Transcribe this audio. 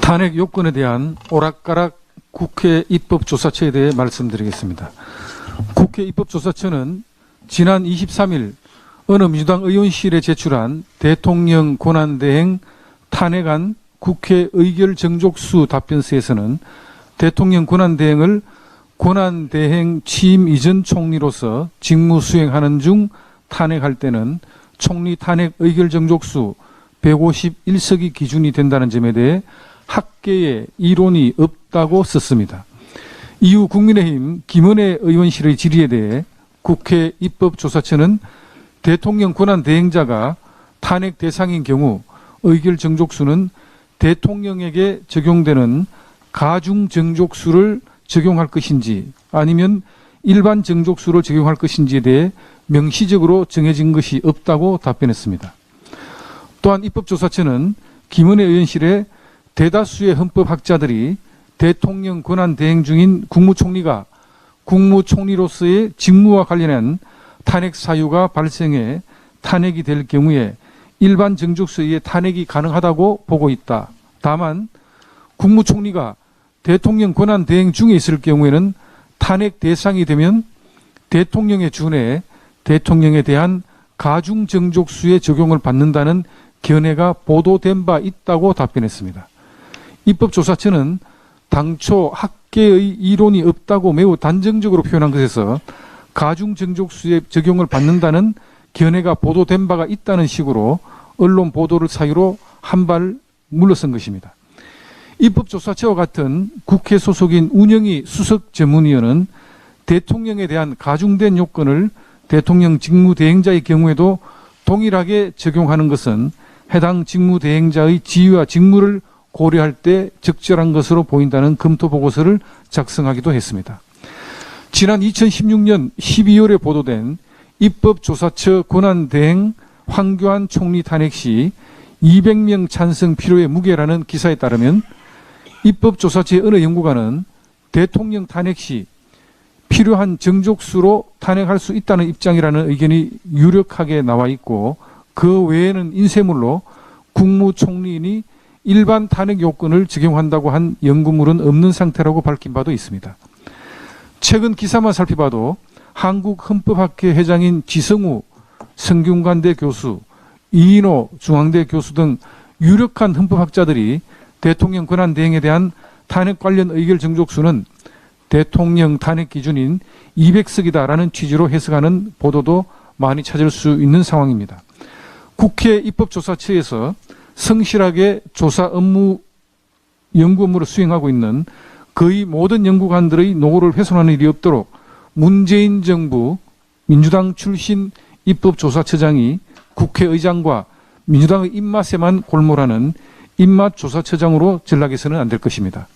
탄핵 요건에 대한 오락가락 국회 입법조사처에 대해 말씀드리겠습니다. 국회 입법조사처는 지난 23일 어느 민주당 의원실에 제출한 대통령 권한대행 탄핵안 국회 의결 정족수 답변서에서는 대통령 권한대행을 권한대행 취임 이전 총리로서 직무 수행하는 중 탄핵할 때는 총리 탄핵 의결 정족수 151석이 기준이 된다는 점에 대해 학계에 이론이 없다고 썼습니다. 이후 국민의힘 김은혜 의원실의 질의에 대해 국회 입법조사처는 대통령 권한대행자가 탄핵 대상인 경우 의결 정족수는 대통령에게 적용되는 가중 정족수를 적용할 것인지 아니면 일반 정족수를 적용할 것인지에 대해 명시적으로 정해진 것이 없다고 답변했습니다. 또한 입법조사처는 김은혜 의원실에 대다수의 헌법학자들이 대통령 권한 대행 중인 국무총리가 국무총리로서의 직무와 관련한 탄핵 사유가 발생해 탄핵이 될 경우에 일반 정족수에 의해 탄핵이 가능하다고 보고 있다. 다만 국무총리가 대통령 권한 대행 중에 있을 경우에는 탄핵 대상이 되면 대통령에 준해 대통령에 대한 가중 정족수의 적용을 받는다는 견해가 보도된 바 있다고 답변했습니다. 입법조사처는 당초 학계의 이론이 없다고 매우 단정적으로 표현한 것에서 가중 정족수의 적용을 받는다는 견해가 보도된 바가 있다는 식으로 언론 보도를 사유로 한 발 물러선 것입니다. 입법조사처와 같은 국회 소속인 운영위 수석 전문위원은 대통령에 대한 가중된 요건을 대통령 직무대행자의 경우에도 동일하게 적용하는 것은 해당 직무대행자의 지위와 직무를 고려할 때 적절한 것으로 보인다는 검토보고서를 작성하기도 했습니다. 지난 2016년 12월에 보도된 입법조사처 권한대행 황교안 총리 탄핵 시 200명 찬성 필요의 무게라는 기사에 따르면 입법조사처의 어느 연구관은 대통령 탄핵 시 필요한 정족수로 탄핵할 수 있다는 입장이라는 의견이 유력하게 나와 있고 그 외에는 인쇄물로 국무총리인이 일반 탄핵 요건을 적용한다고 한 연구물은 없는 상태라고 밝힌 바도 있습니다. 최근 기사만 살펴봐도 한국헌법학회 회장인 지성우 성균관대 교수, 이인호 중앙대 교수 등 유력한 헌법학자들이 대통령 권한대행에 대한 탄핵 관련 의결 정족수는 대통령 탄핵 기준인 200석이다라는 취지로 해석하는 보도도 많이 찾을 수 있는 상황입니다. 국회 입법조사처에서 성실하게 조사 업무, 연구 업무를 수행하고 있는 거의 모든 연구관들의 노고를 훼손하는 일이 없도록 문재인 정부 민주당 출신 입법조사처장이 국회의장과 민주당의 입맛에만 골몰하는 입맛조사처장으로 전락해서는 안 될 것입니다.